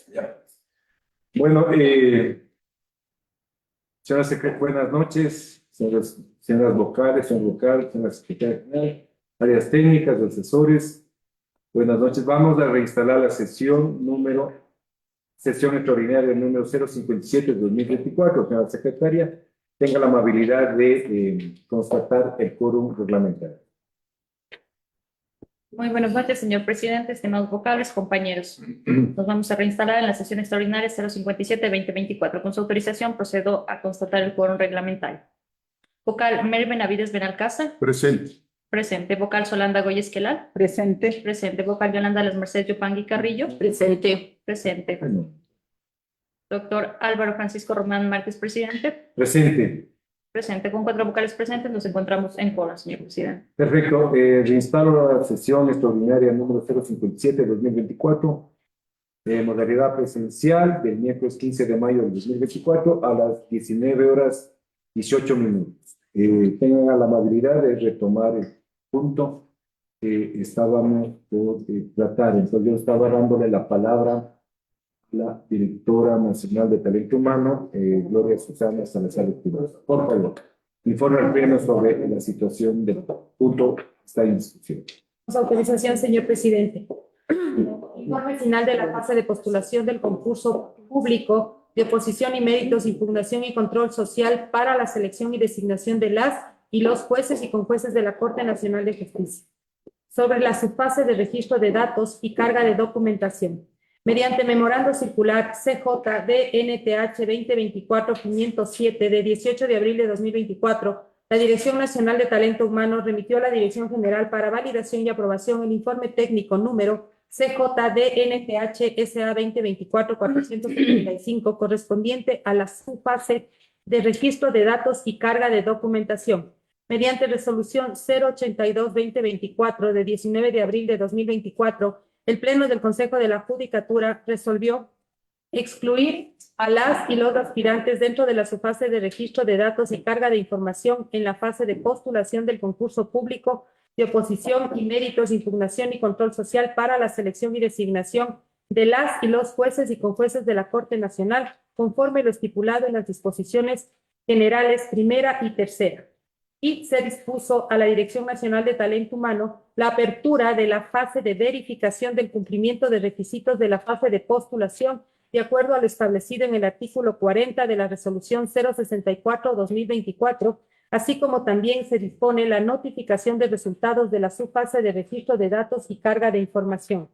Ya. Bueno, buenas noches, señoras vocales, señor vocal, señora secretaria general, áreas técnicas, asesores. Buenas noches. Vamos a reinstalar la sesión extraordinaria número 057 de 2024. Señora secretaria, tenga la amabilidad de constatar el quórum reglamentario. Muy buenas noches, señor presidente, estimados vocales, compañeros. Nos vamos a reinstalar en la sesión extraordinaria 057-2024. Con su autorización, procedo a constatar el quórum reglamentario. Vocal Mary Benavides Benalcázar. Presente. Presente. Vocal Solanda Goya Esquelal. Presente. Presente. Vocal Yolanda Las Mercedes Yopangui Carrillo. Presente. Presente. Doctor Álvaro Francisco Román Márquez, presidente. Presente. Presente. Con 4 vocales presentes, nos encontramos en quórum, señor presidente. Perfecto. Reinstalo la sesión extraordinaria número 057 de 2024. Modalidad presencial del miércoles 15 de mayo del 2024 a las 19:18. Tengan la amabilidad de retomar el punto que estábamos por tratar. Entonces yo estaba dándole la palabra a la directora nacional de talento humano, Gloria Susana Salazar Espinosa. Por favor, informe al pleno sobre la situación del punto que está en discusión. Con su autorización, señor presidente. Informe final de la fase de postulación del concurso público de oposición y méritos, impugnación y control social para la selección y designación de las y los jueces y conjueces de la Corte Nacional de Justicia. Sobre la subfase de registro de datos y carga de documentación. Mediante memorando circular CJ-DNTH 2024-507 de 18 de abril de 2024, la Dirección Nacional de Talento Humano remitió a la Dirección General para validación y aprobación el informe técnico número CJ-DNTH SA 2024-475 correspondiente a la subfase de registro de datos y carga de documentación. Mediante resolución 082-2024 de 19 de abril de 2024, el Pleno del Consejo de la Judicatura resolvió excluir a las y los aspirantes dentro de la subfase de registro de datos y carga de información en la fase de postulación del concurso público de oposición y méritos, impugnación y control social para la selección y designación de las y los jueces y conjueces de la Corte Nacional, conforme lo estipulado en las disposiciones generales primera y tercera. Y se dispuso a la Dirección Nacional de Talento Humano la apertura de la fase de verificación del cumplimiento de requisitos de la fase de postulación de acuerdo a lo establecido en el artículo 40 de la resolución 064-2024, así como también se dispone la notificación de resultados de la subfase de registro de datos y carga de información.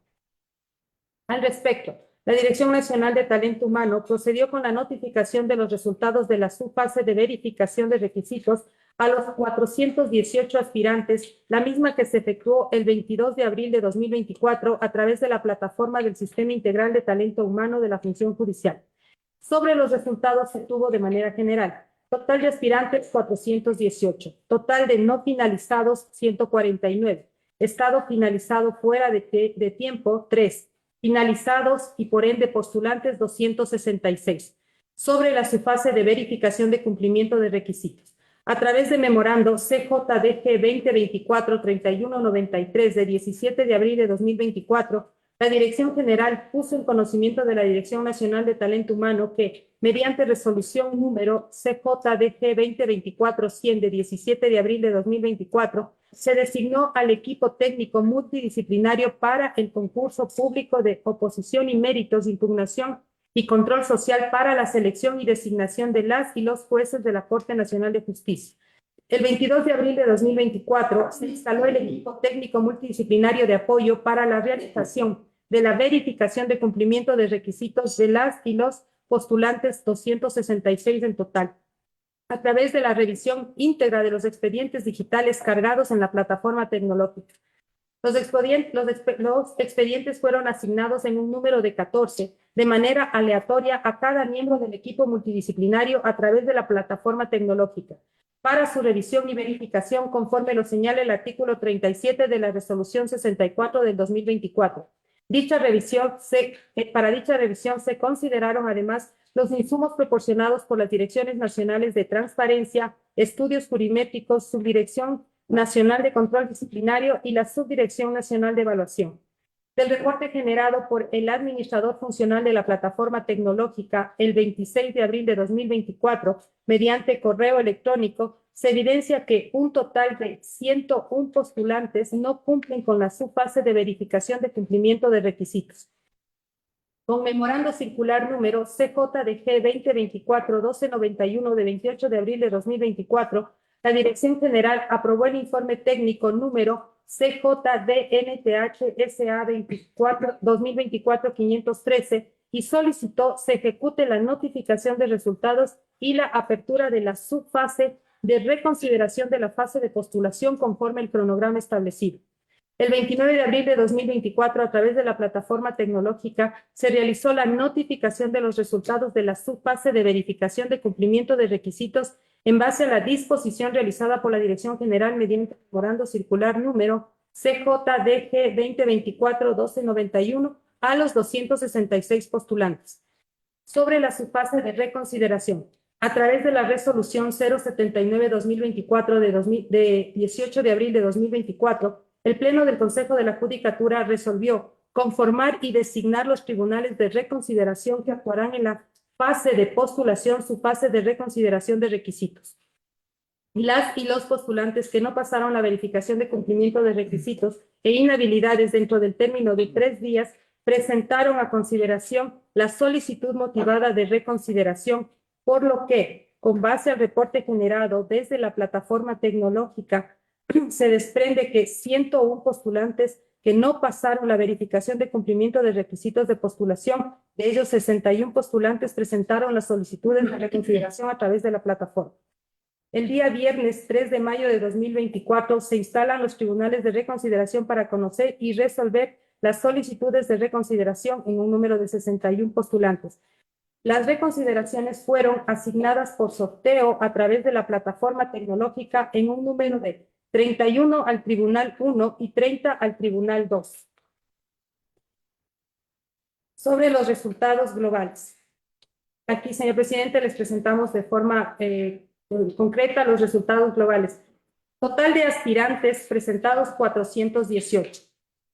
Al respecto, la Dirección Nacional de Talento Humano procedió con la notificación de los resultados de la subfase de verificación de requisitos a los 418 aspirantes, la misma que se efectuó el 22 de abril de 2024 a través de la plataforma del Sistema Integral de Talento Humano de la Función Judicial. Sobre los resultados se tuvo de manera general: total de aspirantes 418, total de no finalizados 149, estado finalizado fuera de tiempo 3, finalizados y por ende postulantes 266. Sobre la subfase de verificación de cumplimiento de requisitos, a través de memorando CJDG 2024-3193 de 17 de abril de 2024, la Dirección General puso en conocimiento de la Dirección Nacional de Talento Humano que, mediante resolución número CJDG 2024-100 de 17 de abril de 2024, se designó al equipo técnico multidisciplinario para el concurso público de oposición y méritos, impugnación y control social para la selección y designación de las y los jueces de la Corte Nacional de Justicia. El 22 de abril de 2024 se instaló el equipo técnico multidisciplinario de apoyo para la realización de la verificación de cumplimiento de requisitos de las y los postulantes 266 en total, a través de la revisión íntegra de los expedientes digitales cargados en la plataforma tecnológica. Los expedientes fueron asignados en un número de 14, de manera aleatoria a cada miembro del equipo multidisciplinario a través de la plataforma tecnológica, para su revisión y verificación conforme lo señala el artículo 37 de la Resolución 64 del 2024. Para dicha revisión se consideraron además los insumos proporcionados por las Direcciones Nacionales de Transparencia, Estudios Jurimétricos, Subdirección Nacional de Control Disciplinario y la Subdirección Nacional de Evaluación. del reporte generado por el administrador funcional de la plataforma tecnológica el 26 de abril de 2024, mediante correo electrónico, se evidencia que un total de 101 postulantes no cumplen con la subfase de verificación de cumplimiento de requisitos. Con memorando circular número CJDG 2024-1291 de 28 de abril de 2024, la Dirección General aprobó el informe técnico número CJDNTH-SA 2024-513 y solicitó se ejecute la notificación de resultados y la apertura de la subfase de reconsideración de la fase de postulación conforme el cronograma establecido. El 29 de abril de 2024, a través de la plataforma tecnológica, se realizó la notificación de los resultados de la subfase de verificación de cumplimiento de requisitos en base a la disposición realizada por la Dirección General mediante memorando circular número CJDG 2024-1291 a los 266 postulantes. Sobre la subfase de reconsideración, a través de la resolución 079-2024 de 18 de abril de 2024, el Pleno del Consejo de la Judicatura resolvió conformar y designar los tribunales de reconsideración que actuarán en la fase de postulación, su fase de reconsideración de requisitos. Las y los postulantes que no pasaron la verificación de cumplimiento de requisitos e inhabilidades dentro del término de 3 días presentaron a consideración la solicitud motivada de reconsideración, por lo que, con base al reporte generado desde la plataforma tecnológica, se desprende que 101 postulantes que no pasaron la verificación de cumplimiento de requisitos de postulación, de ellos 61 postulantes presentaron las solicitudes de reconsideración a través de la plataforma. El día viernes 3 de mayo de 2024 se instalan los tribunales de reconsideración para conocer y resolver las solicitudes de reconsideración en un número de 61 postulantes. Las reconsideraciones fueron asignadas por sorteo a través de la plataforma tecnológica en un número de 31 al Tribunal 1 y 30 al Tribunal 2. Sobre los resultados globales. Aquí, señor presidente, les presentamos de forma concreta los resultados globales. Total de aspirantes presentados 418.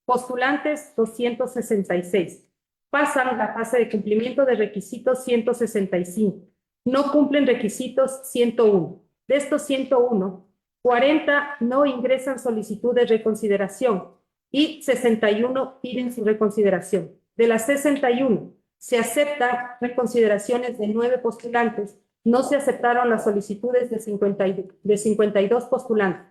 Postulantes 266. Pasan la fase de cumplimiento de requisitos 165. No cumplen requisitos 101. De estos 101, 40 no ingresan solicitud de reconsideración y 61 piden su reconsideración. De las 61, se aceptan reconsideraciones de 9 postulantes. No se aceptaron las solicitudes de 52 postulantes.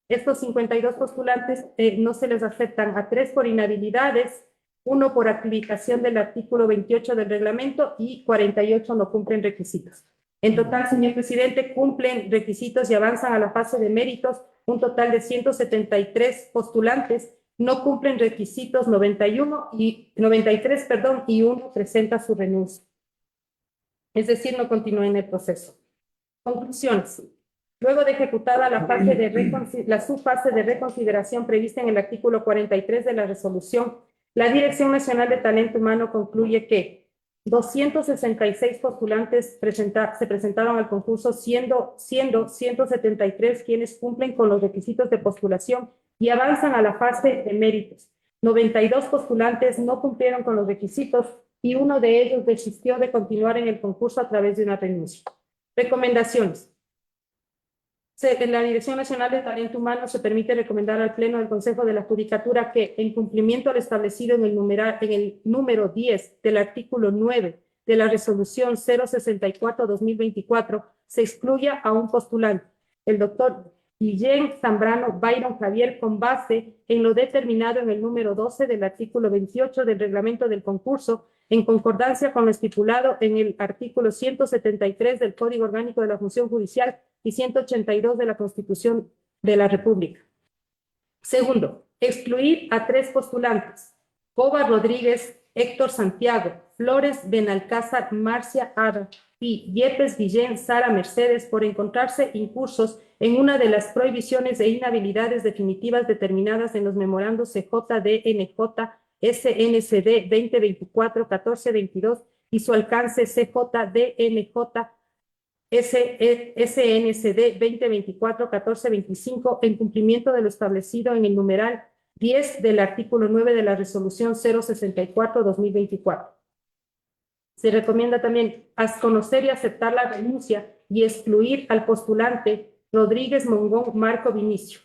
Estos 52 postulantes no se les aceptan a 3 por inhabilidades, 1 por aplicación del artículo 28 del reglamento y 48 no cumplen requisitos. En total, señor presidente, cumplen requisitos y avanzan a la fase de méritos un total de 173 postulantes, no cumplen requisitos 93, y 1 presenta su renuncia. Es decir, no continúa en el proceso. Conclusiones. Luego de ejecutada la subfase de reconsideración prevista en el artículo 43 de la resolución, la Dirección Nacional de Talento Humano concluye que 266 postulantes se presentaron al concurso, siendo 173 quienes cumplen con los requisitos de postulación y avanzan a la fase de méritos. 92 postulantes no cumplieron con los requisitos y uno de ellos desistió de continuar en el concurso a través de una renuncia. Recomendaciones. En la Dirección Nacional de Talento Humano se permite recomendar al Pleno del Consejo de la Judicatura que, en cumplimiento al establecido en el número 10 del artículo 9 de la resolución 064-2024, se excluya a un postulante, el doctor Guillén Zambrano Byron Javier, con base en lo determinado en el número 12 del artículo 28 del reglamento del concurso, en concordancia con lo estipulado en el artículo 173 del Código Orgánico de la Función Judicial y 182 de la Constitución de la República. Segundo, excluir a 3 postulantes: Coba Rodríguez, Héctor Santiago, Flores Benalcázar, Marcia Ada y Yepes Guillén Sara Mercedes, por encontrarse incursos en una de las prohibiciones e inhabilidades definitivas determinadas en los memorandos CJDNJ SNCD 2024-1422 y su alcance CJDNJ SNCD 2024-1425, en cumplimiento de lo establecido en el numeral 10 del artículo 9 de la resolución 064/2024. Se recomienda también conocer y aceptar la renuncia y excluir al postulante Rodríguez Mongón Marco Vinicio,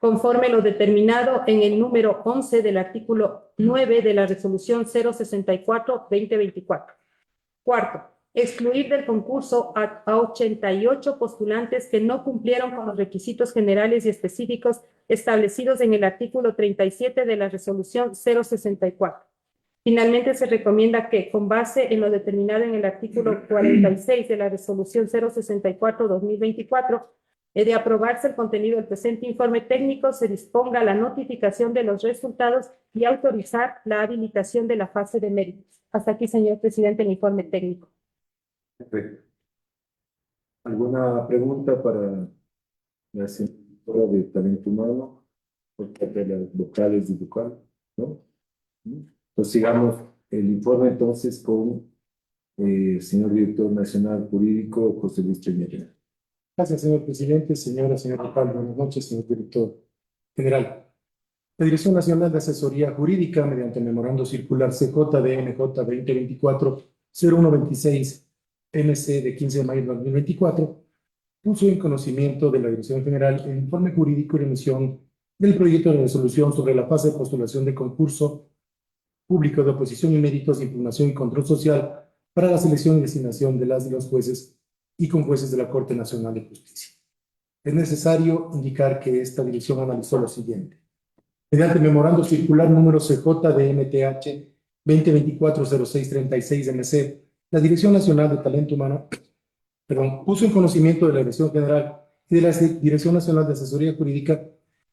conforme lo determinado en el número 11 del artículo 9 de la resolución 064/2024. Cuarto, excluir del concurso a 88 postulantes que no cumplieron con los requisitos generales y específicos establecidos en el artículo 37 de la resolución 064. Finalmente, se recomienda que, con base en lo determinado en el artículo 46 de la resolución 064/2024, de aprobarse el contenido del presente informe técnico, se disponga la notificación de los resultados y autorizar la habilitación de la fase de méritos. Hasta aquí, señor presidente, el informe técnico. Perfecto. ¿Alguna pregunta para la señora de Talento Humano? Por parte de las vocales y vocal, ¿no? Pues sigamos el informe entonces con el señor director nacional jurídico, José Luis Peñera. Gracias, señor presidente, señor vocal. Buenas noches, señor director general. La Dirección Nacional de Asesoría Jurídica, mediante memorando circular CJDNJ 2024-0126 MC de 15 de mayo de 2024, puso en conocimiento de la Dirección General el informe jurídico y emisión del proyecto de resolución sobre la fase de postulación de concurso público de oposición y méritos, impugnación y control social para la selección y designación de las y los jueces y con jueces de la Corte Nacional de Justicia. Es necesario indicar que esta dirección analizó lo siguiente. Mediante memorando circular número CJDMTH 2024-0636-MC, la Dirección Nacional de Talento Humano puso en conocimiento de la Dirección General y de la Dirección Nacional de Asesoría Jurídica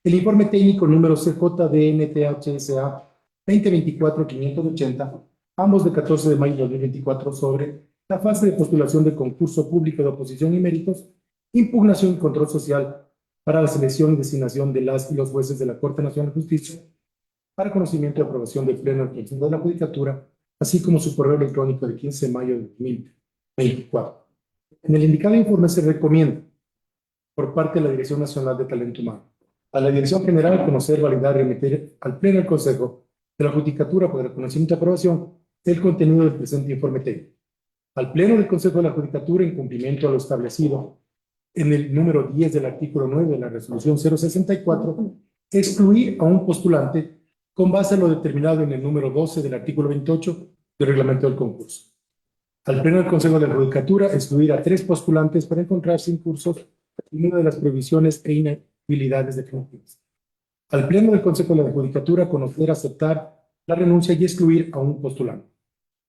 el informe técnico número CJDNTHSA 2024-580, ambos de 14 de mayo de 2024, sobre la fase de postulación de concurso público de oposición y méritos, impugnación y control social para la selección y designación de las y los jueces de la Corte Nacional de Justicia, para conocimiento y aprobación del Pleno del Consejo de la Judicatura, así como su correo electrónico de 15 de mayo de 2024. En el indicado informe se recomienda, por parte de la Dirección Nacional de Talento Humano, a la Dirección General conocer, validar y remitir al Pleno del Consejo de la Judicatura por reconocimiento y aprobación el contenido del presente informe técnico. Al Pleno del Consejo de la Judicatura, en cumplimiento a lo establecido en el número 10 del artículo 9 de la resolución 064, excluir a un postulante con base a lo determinado en el número 12 del artículo 28 del reglamento del concurso. Al Pleno del Consejo de la Judicatura, excluir a 3 postulantes para encontrarse incursos en una de las prohibiciones e inhabilidades definitivas. Al Pleno del Consejo de la Judicatura, conocer, aceptar la renuncia y excluir a un postulante.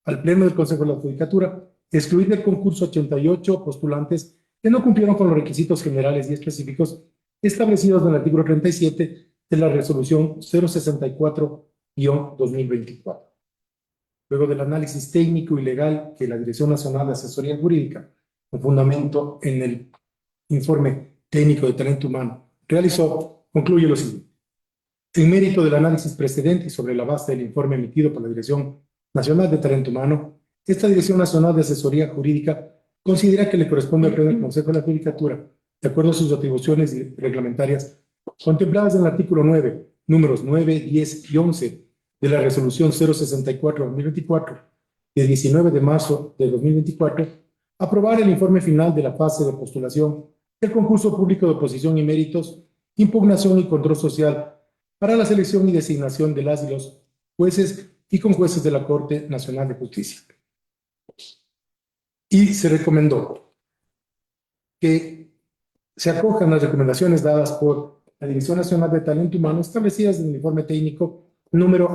Al Pleno del Consejo de la Judicatura, excluir del concurso 88 postulantes que no cumplieron con los requisitos generales y específicos establecidos en el artículo 37 de la resolución 064-2024. Luego del análisis técnico y legal que la Dirección Nacional de Asesoría Jurídica, con fundamento en el informe técnico de talento humano, realizó, concluye lo siguiente. En mérito del análisis precedente y sobre la base del informe emitido por la Dirección Nacional de Talento Humano, esta Dirección Nacional de Asesoría Jurídica considera que le corresponde al Pleno del Consejo de la Judicatura, de acuerdo a sus atribuciones reglamentarias contempladas en el artículo 9, números 9, 10 y 11 de la resolución 064/2024, de 19 de marzo de 2024, aprobar el informe final de la fase de postulación del concurso público de oposición y méritos, impugnación y control social para la selección y designación de las y los jueces y con jueces de la Corte Nacional de Justicia. Y se recomendó que se acojan las recomendaciones dadas por la Dirección Nacional de Talento Humano establecidas en el informe técnico número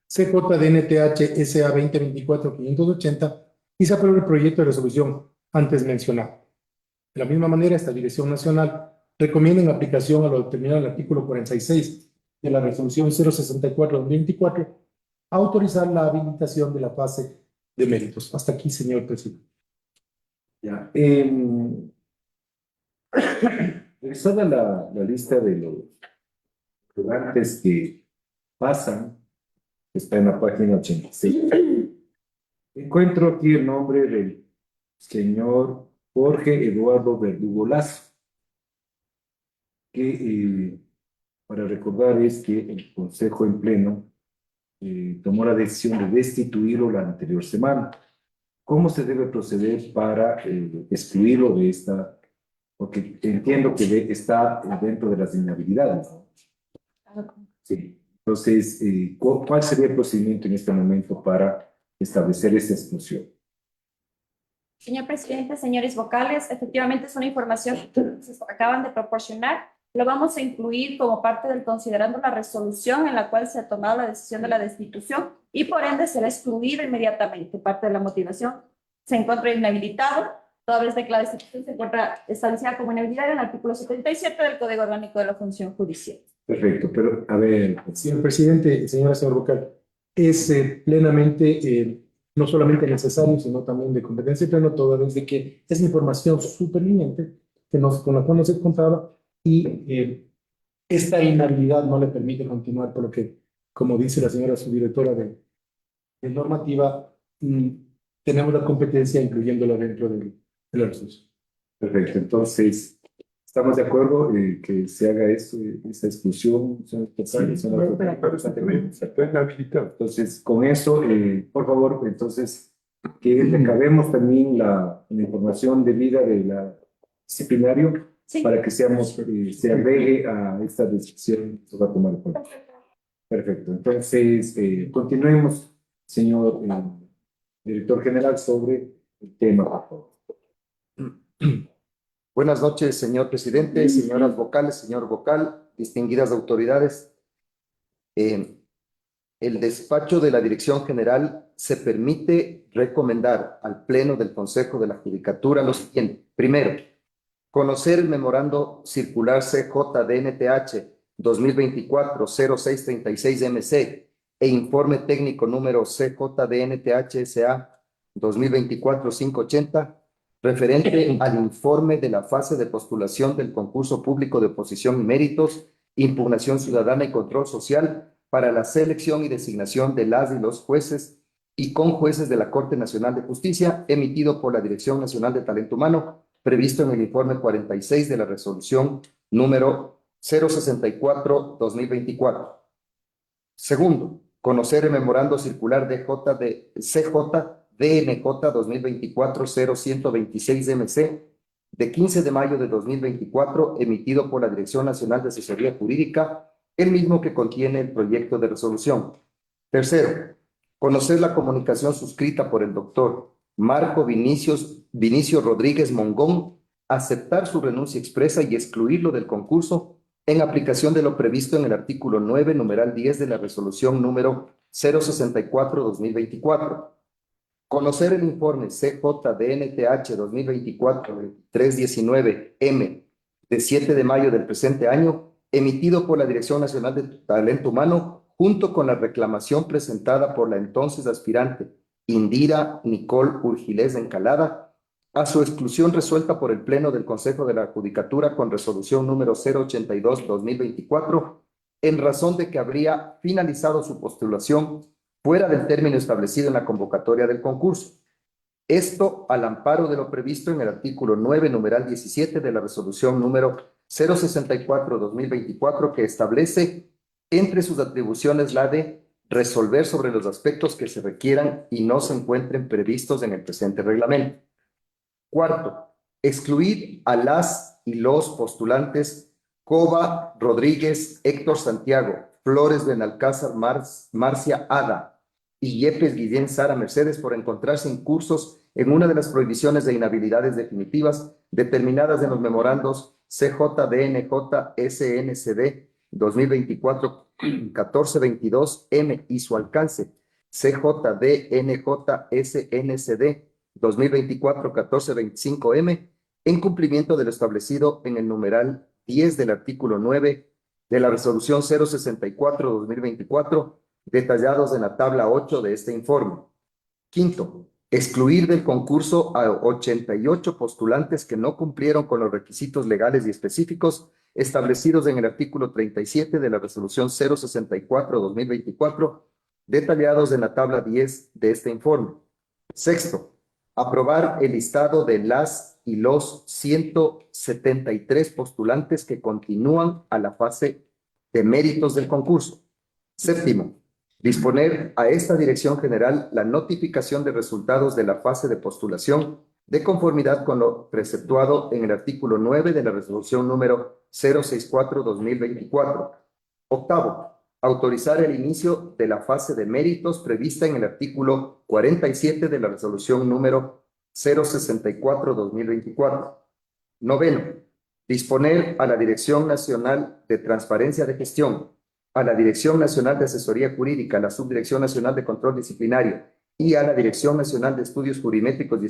CJDNTH SA 2024-580 y se apruebe el proyecto de resolución antes mencionado. De la misma manera, esta Dirección Nacional recomienda, en aplicación a lo determinado en el artículo 46 de la resolución 064/2024, autorizar la habilitación de la fase de méritos. Hasta aquí, señor presidente. Ya. Revisada la lista de los estudiantes que pasan, está en la página 86. Encuentro aquí el nombre del señor Jorge Eduardo Verdugo Lazo, que para recordar es que el Consejo en Pleno tomó la decisión de destituirlo la anterior semana. ¿Cómo se debe proceder para excluirlo de esta? Porque entiendo que está dentro de las inhabilidades, ¿no? Sí. Entonces, ¿cuál sería el procedimiento en este momento para establecer esta exclusión? Señor presidente, señores vocales, efectivamente es una información que se acaban de proporcionar. Lo vamos a incluir como parte del considerando la resolución en la cual se ha tomado la decisión de la destitución y por ende será excluido inmediatamente. Parte de la motivación se encuentra inhabilitado, toda vez de que la destitución se encuentra establecida como inhabilidad en el artículo 77 del Código Orgánico de la Función Judicial. Perfecto, pero a ver, Señor presidente, señor vocal, es plenamente, no solamente necesario, sino también de competencia plena, toda vez de que es información superviniente con la cual no se contaba y esta inhabilidad no le permite continuar, por lo que, como dice la señora subdirectora de normativa, tenemos la competencia incluyéndola dentro de la resolución. perfecto. Entonces, ¿estamos de acuerdo que se haga eso, esa exclusión? Entonces, con eso, por favor, entonces, que recabemos también la información debida de la disciplinario Sí. para que seamos, se agregue a esta decisión que se va a tomar. Perfecto. Entonces, continuemos, señor director general, sobre el tema, por favor. Buenas noches, señor presidente, señoras vocales, señor vocal, distinguidas autoridades. El despacho de la Dirección General se permite recomendar al Pleno del Consejo de la Judicatura lo siguiente. Primero, conocer el memorando circular CJDNTH 2024-0636MC e informe técnico número CJDNTH-SA 2024-580 referente al informe de la fase de postulación del concurso público de oposición y méritos, impugnación ciudadana y control social para la selección y designación de las y los jueces y con jueces de la Corte Nacional de Justicia, emitido por la Dirección Nacional de Talento Humano, previsto en el informe 46 de la resolución número 064-2024. Segundo, conocer el memorando circular de CJDNJ 2024-0126MC de 15 de mayo de 2024, emitido por la Dirección Nacional de Asesoría Jurídica, el mismo que contiene el proyecto de resolución. Tercero, conocer la comunicación suscrita por el doctor Marco Vinicio Rodríguez Mongón, aceptar su renuncia expresa y excluirlo del concurso en aplicación de lo previsto en el artículo 9, numeral 10 de la resolución número 064-2024. Conocer el informe CJDNTH 2024-319M de 7 de mayo del presente año, emitido por la Dirección Nacional de Talento Humano, junto con la reclamación presentada por la entonces aspirante Indira Nicole Urgilés Encalada, a su exclusión resuelta por el Pleno del Consejo de la Judicatura con resolución número 082-2024, en razón de que habría finalizado su postulación fuera del término establecido en la convocatoria del concurso. Esto al amparo de lo previsto en el artículo 9, numeral 17 de la resolución número 064-2024, que establece entre sus atribuciones la de resolver sobre los aspectos que se requieran y no se encuentren previstos en el presente reglamento. Cuarto, excluir a las y los postulantes Cova Rodríguez, Héctor Santiago, Flores Benalcázar, Marcia Ada y Yepes Guillén Sara Mercedes por encontrarse incursos en una de las prohibiciones de inhabilidades definitivas determinadas en los memorandos CJDNJ SNCD 2024-1422M y su alcance CJDNJ SNCD 2024-1425M, en cumplimiento de lo establecido en el numeral 10 del artículo 9 de la resolución 064-2024, detallados en la tabla 8 de este informe. Quinto, excluir del concurso a 88 postulantes que no cumplieron con los requisitos legales y específicos establecidos en el artículo 37 de la resolución 064-2024, detallados en la tabla 10 de este informe. Sexto, aprobar el listado de las y los 173 postulantes que continúan a la fase de méritos del concurso. Séptimo, disponer a esta Dirección General la notificación de resultados de la fase de postulación de conformidad con lo preceptuado en el artículo 9 de la resolución número 064/2024. Octavo, autorizar el inicio de la fase de méritos prevista en el artículo 47 de la resolución número 064/2024. Noveno, disponer a la Dirección Nacional de Transparencia de Gestión, a la Dirección Nacional de Asesoría Jurídica, a la Subdirección Nacional de Control Disciplinario y a la Dirección Nacional de Estudios Jurimétricos y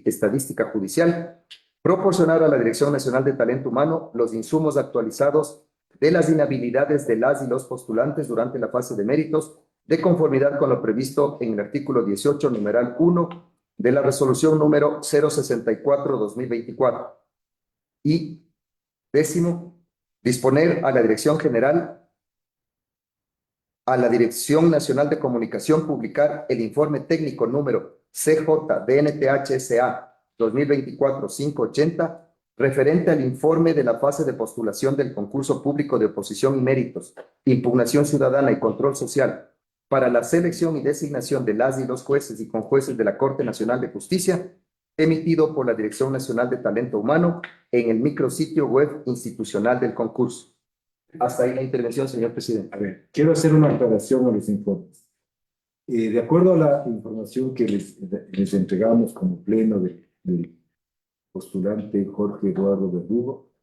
Estadística Judicial, proporcionar a la Dirección Nacional de Talento Humano los insumos actualizados de las inhabilidades de las y los postulantes durante la fase de méritos, de conformidad con lo previsto en el artículo 18, numeral 1 de la resolución número 064/2024. Y décimo, disponer a la Dirección General, a la Dirección Nacional de Comunicación, publicar el informe técnico número CJ-DNTH-SA 2024-580, referente al informe de la fase de postulación del concurso público de oposición y méritos, impugnación ciudadana y control social para la selección y designación de las y los jueces y conjueces de la Corte Nacional de Justicia, emitido por la Dirección Nacional de Talento Humano en el micrositio web institucional del concurso. Hasta ahí la intervención, señor presidente. A ver, quiero hacer una aclaración a los informes. De acuerdo a la información que les entregamos como pleno del postulante Jorge Eduardo Verdugo,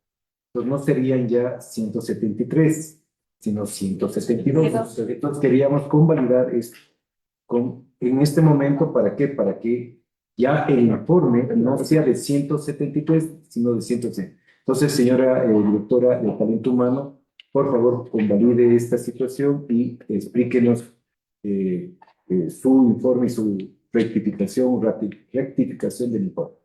pues no serían ya 173, sino 172. Entonces queríamos convalidar esto en este momento. ¿Para qué? Para que ya el informe no sea de 173, sino de 160. Entonces, señora directora de Talento Humano, por favor, convalide esta situación y explíquenos su informe y su rectificación del informe.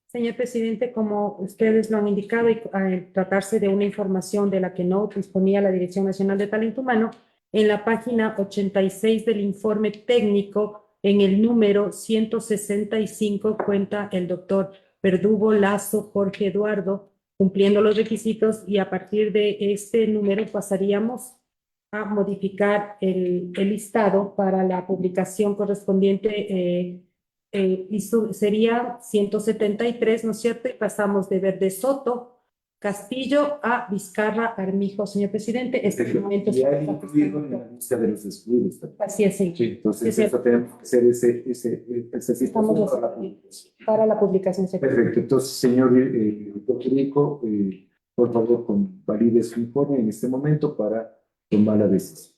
Señor presidente, como ustedes lo han indicado, y al tratarse de una información de la que no disponía la Dirección Nacional de Talento Humano, en la página 86 del informe técnico, en el número 165, cuenta el doctor Verdugo Lazo Jorge Eduardo, cumpliendo los requisitos, y a partir de este número pasaríamos a modificar el listado para la publicación correspondiente, y sería 173, ¿no es cierto? Y pasamos de Verde Soto, Castillo a Vizcarra Armijo, señor presidente. Este momento ya hay incluido en la lista de los excluidos. así es, sí. Sí, entonces Sí, sí. eso tenemos que hacer esa Estamos situación para la publicación. Perfecto. Entonces, señor doctor Rico, por favor, convalide su informe en este momento para tomar la decisión.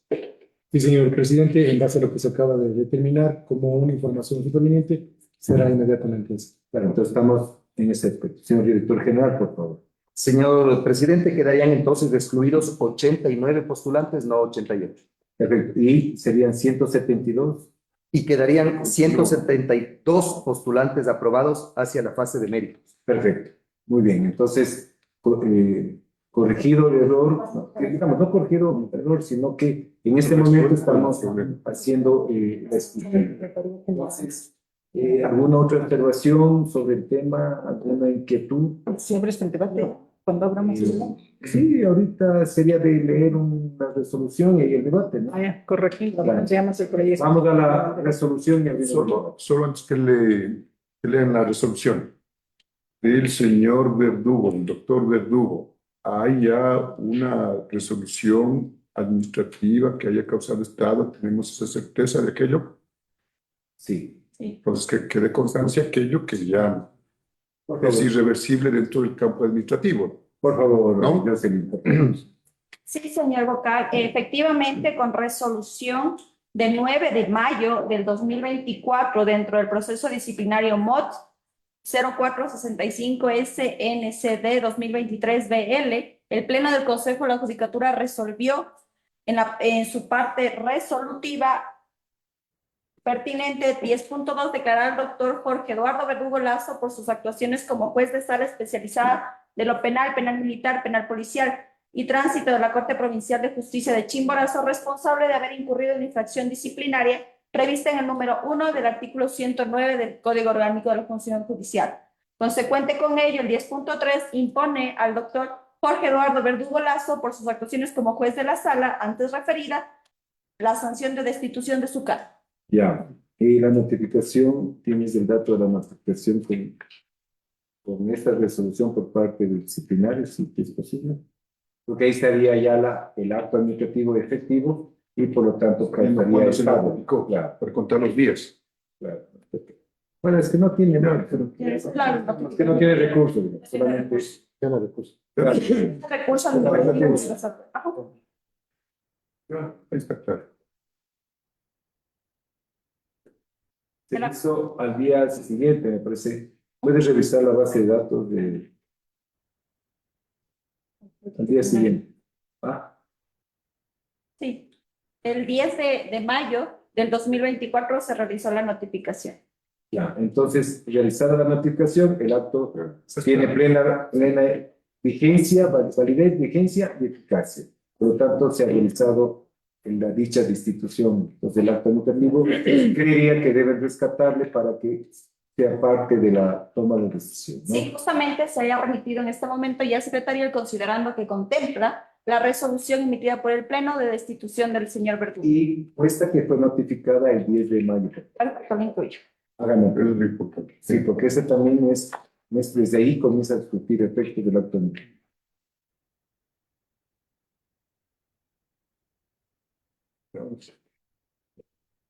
Sí, señor presidente, en base a lo que se acaba de determinar como una información superveniente, será inmediatamente eso. Claro, entonces estamos en ese aspecto. Señor director general, por favor. Señor presidente, quedarían entonces excluidos 89 postulantes, no 88. Perfecto. Y serían 172. Y quedarían 172 postulantes aprobados hacia la fase de méritos. Perfecto. Muy bien. Entonces, corregido el error, no corregido el error, sino que en este momento estamos haciendo la exclusión. Entonces, ¿alguna otra observación sobre el tema? ¿Alguna inquietud? Siempre está en debate. Cuando abramos Sí, ahorita sería de leer una resolución y el debate, ¿no? corregido. Claro. Llamas el proyecto. Vamos a la resolución y abrimos el debate. Solo antes que lean la resolución del señor Verdugo, el doctor Verdugo, hay ya una resolución administrativa que haya causado estado, tenemos esa certeza de aquello. Sí. Entonces que quede constancia aquello que ya Por favor, es irreversible dentro del campo administrativo. por favor, ¿No? Jocelyn. Sí, señor vocal, efectivamente, con resolución del 9 de mayo del 2024, dentro del proceso disciplinario MOT 0465 SNCD 2023 BL, el Pleno del Consejo de la Judicatura resolvió en su parte resolutiva pertinente 10.2 declarar al doctor Jorge Eduardo Verdugo Lazo por sus actuaciones como juez de sala especializada de lo penal, penal militar, penal policial y tránsito de la Corte Provincial de Justicia de Chimborazo responsable de haber incurrido en infracción disciplinaria prevista en el número 1 del artículo 109 del Código Orgánico de la Función Judicial. Consecuente con ello, el 10.3 impone al doctor Jorge Eduardo Verdugo Lazo, por sus actuaciones como juez de la sala antes referida, la sanción de destitución de su cargo. Ya. Y la notificación, tienes el dato de la notificación con esta resolución por parte del disciplinario, si es posible. Porque ahí estaría ya el acto administrativo efectivo y por lo tanto Cuando captaría se el pago. notificó, Claro, para contar los días. claro. Bueno, es que no tiene, no, pero, Claro. es que no tiene recursos, digamos, solamente tiene recursos. Claro. Recurso al Ajá. Ya, ahí está claro. Se hizo al día siguiente, me parece. Puedes revisar la base de datos al día siguiente. ¿Ah? Sí. El 10 de mayo del 2024 se realizó la notificación. Ya, entonces, realizada la notificación, el acto tiene plena vigencia, validez, vigencia y eficacia. Por lo tanto, se ha realizado en la dicha destitución. Entonces, el acto administrativo creería que deben rescatarle para que sea parte de la toma de decisión, ¿no? Sí, justamente se haya remitido en este momento ya al secretario, considerando que contempla la resolución emitida por el Pleno de destitución del señor Verdugo. Y esta que fue notificada el 10 de mayo. Perfecto, lo incluyo. Háganlo. Eso es lo importante. Sí, porque ese también es desde ahí comienza a discutir efectos del acto administrativo.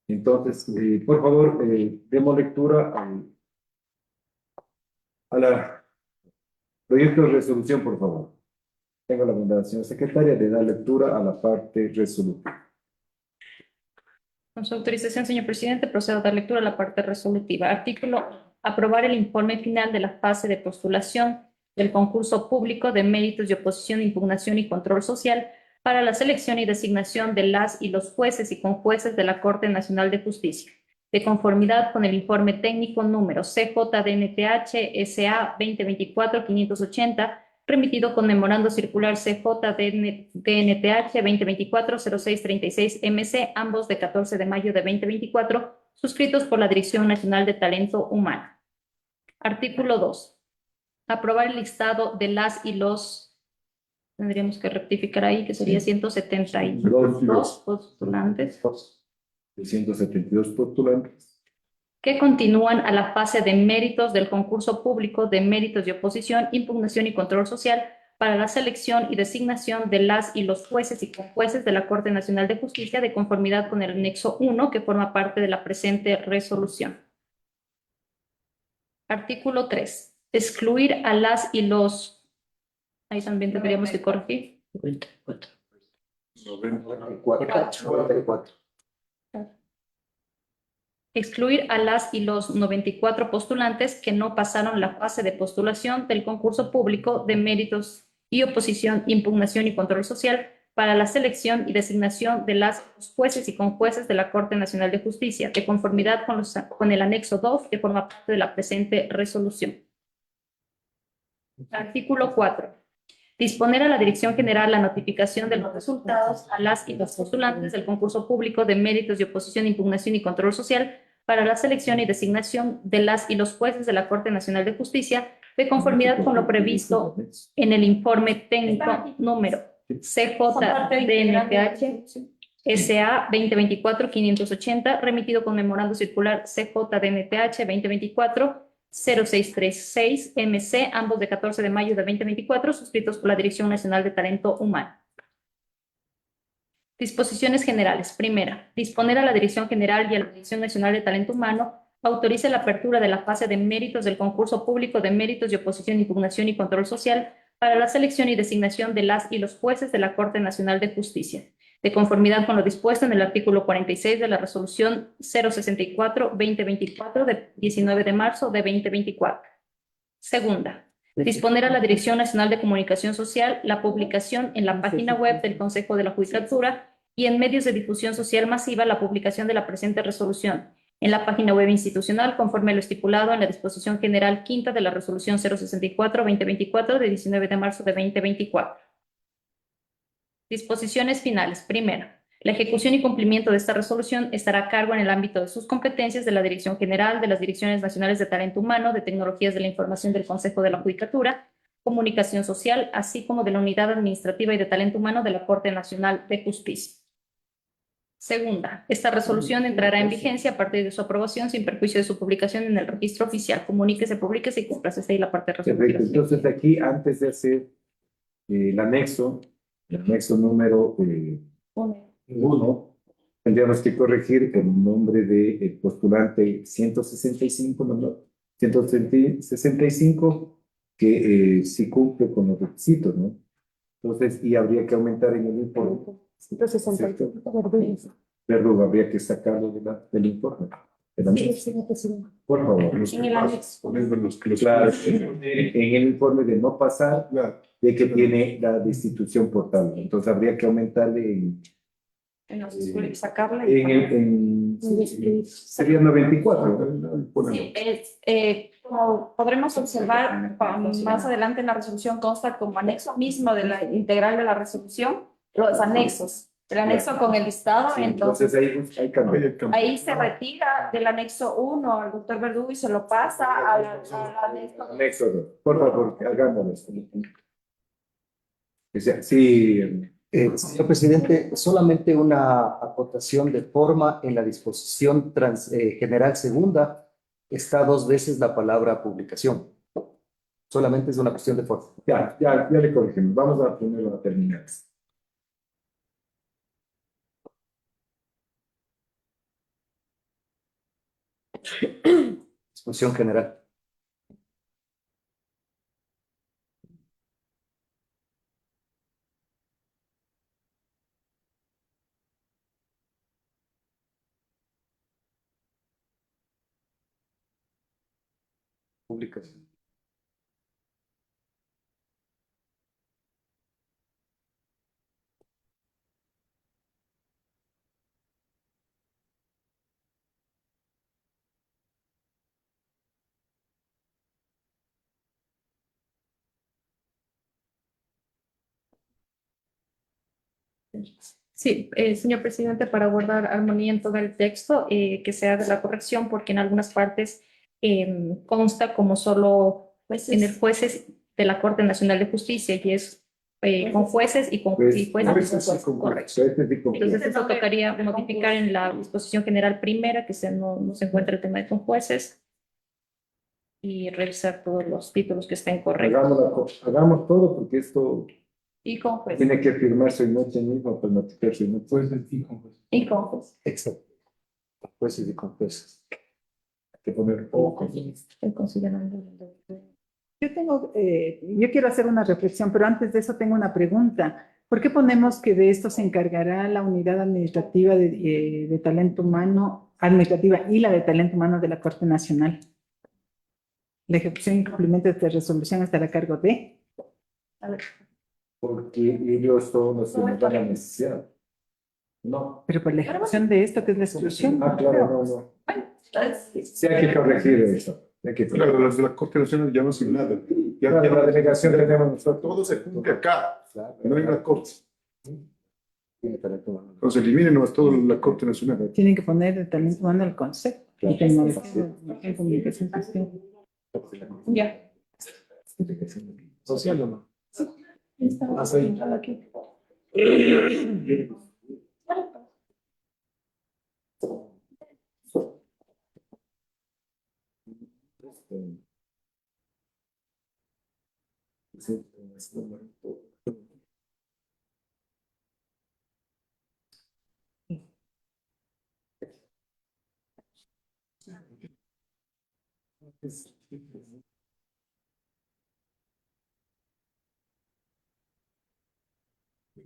Entonces, por favor, demos lectura a la proyecto de resolución, por favor. Tengo la bondad, señora secretaria, de dar lectura a la parte resolutiva. Con su autorización, señor presidente, procedo a dar lectura a la parte resolutiva. Artículo: aprobar el informe final de la fase de postulación del concurso público de méritos de oposición, impugnación y control social para la selección y designación de las y los jueces y conjueces de la Corte Nacional de Justicia, de conformidad con el informe técnico número CJDNTH SA 2024-580, remitido con memorando circular CJDNTH 2024-0636-MC, ambos de 14 de mayo de 2024, suscritos por la Dirección Nacional de Talento Humano. Artículo 2. Aprobar el listado de las y los, tendríamos que rectificar ahí, que sería 172 postulantes, De 172 postulantes. que continúan a la fase de méritos del concurso público de méritos de oposición, impugnación y control social para la selección y designación de las y los jueces y conjueces de la Corte Nacional de Justicia, de conformidad con el anexo 1 que forma parte de la presente resolución. Artículo 3. Excluir a las y los, ahí también tendríamos que corregir. 44. Excluir a las y los 94 postulantes que no pasaron la fase de postulación del concurso público de méritos y oposición, impugnación y control social para la selección y designación de los jueces y conjueces de la Corte Nacional de Justicia, de conformidad con el anexo 2 que forma parte de la presente resolución. Artículo 4. Disponer a la Dirección General la notificación de los resultados a las y los postulantes del concurso público de méritos de oposición, impugnación y control social para la selección y designación de las y los jueces de la Corte Nacional de Justicia, de conformidad con lo previsto en el informe técnico número CJDNTH SA 2024-580, remitido con memorando circular CJDNTH 2024-0636-MC, ambos de 14 de mayo de 2024, suscritos por la Dirección Nacional de Talento Humano. Disposiciones generales. Primera, disponer a la Dirección General y a la Dirección Nacional de Talento Humano autorice la apertura de la fase de méritos del concurso público de méritos de oposición, impugnación y control social para la selección y designación de las y los jueces de la Corte Nacional de Justicia, de conformidad con lo dispuesto en el artículo 46 de la resolución 064-2024 de 19 de marzo de 2024. Segunda, disponer a la Dirección Nacional de Comunicación Social la publicación en la página web del Consejo de la Judicatura y en medios de difusión social masiva la publicación de la presente resolución en la página web institucional conforme a lo estipulado en la disposición general quinta de la resolución 064-2024 de 19 de marzo de 2024. Disposiciones finales. Primera, La ejecución y cumplimiento de esta resolución estará a cargo en el ámbito de sus competencias de la Dirección General de las Direcciones Nacionales de Talento Humano, de Tecnologías de la Información del Consejo de la Judicatura, Comunicación Social, así como de la Unidad Administrativa y de Talento Humano de la Corte Nacional de Justicia. Segunda, esta resolución entrará en vigencia a partir de su aprobación sin perjuicio de su publicación en el registro oficial. Comuníquese, públiquese y cúmplase. Hasta ahí la parte resolutiva. Perfecto. Entonces, aquí, antes de hacer el anexo número 1, tendríamos que corregir el nombre del postulante 165, número 165, que sí cumple con los requisitos, ¿no? Entonces, y habría que aumentar en el informe. 165. Verdugo, habría que sacarlo del informe. Del anexo. Por favor. Los En el anexo. ponemos los que los Claro, en el informe de no pasar, Claro. de que tiene la destitución por tal. Entonces, habría que aumentarle Entonces, sacarla sería 94. Sí, como podremos observar más adelante en la resolución consta como anexo mismo de la integral de la resolución, los anexos, el anexo con el listado, Sí, entonces ahí cambia. ahí se retira del anexo 1 al doctor Verdugo y se lo pasa al anexo. Anexo 2. Por favor, hagámoslo. Sí, Señor presidente, solamente una acotación de forma en la disposición general segunda está 2 veces la palabra publicación. Solamente es una cuestión de forma. ya le corregimos. Vamos a ponerlo a terminar. Disposición general. Publicación. Sí, señor presidente, para guardar armonía en todo el texto, que se haga la corrección, porque en algunas partes consta como solo en el jueces de la Corte Nacional de Justicia, y es con jueces y con Pues, y jueces. Correcto. Entonces, eso tocaría modificar en la disposición general primera, que no se encuentra el tema de con jueces, y revisar todos los títulos que estén correctos. Hagamos todo, porque esto Y con jueces. tiene que firmarse hoy noche mismo para notificarse hoy noche. Pues el fijo, pues. Y con jueces. Exacto. Jueces y con jueces. Hay que poner ojo. El considerando. Yo quiero hacer una reflexión, pero antes de eso tengo una pregunta. ¿Por qué ponemos que de esto se encargará la unidad administrativa de talento humano, administrativa y la de talento humano de la Corte Nacional? La ejecución y cumplimiento de esta resolución estará a cargo de. A ver. Porque ellos todos nos van a necesitar. No. Pero por la ejecución de esto, que es la exclusión. Claro, no. Entonces, Sí, hay que corregir eso. Hay que Claro, las de la Corte Nacional ya no hacen nada. Ya, Claro, la delegación tenemos nosotros. todo se cumple acá, no en la Corte. Tiene talento humano. Entonces eliminen a toda la Corte Nacional. Tienen que poner de talento humano el concepto. Claro. Y tecnología, comunicación social. ya. ¿Social o no? Estamos aquí.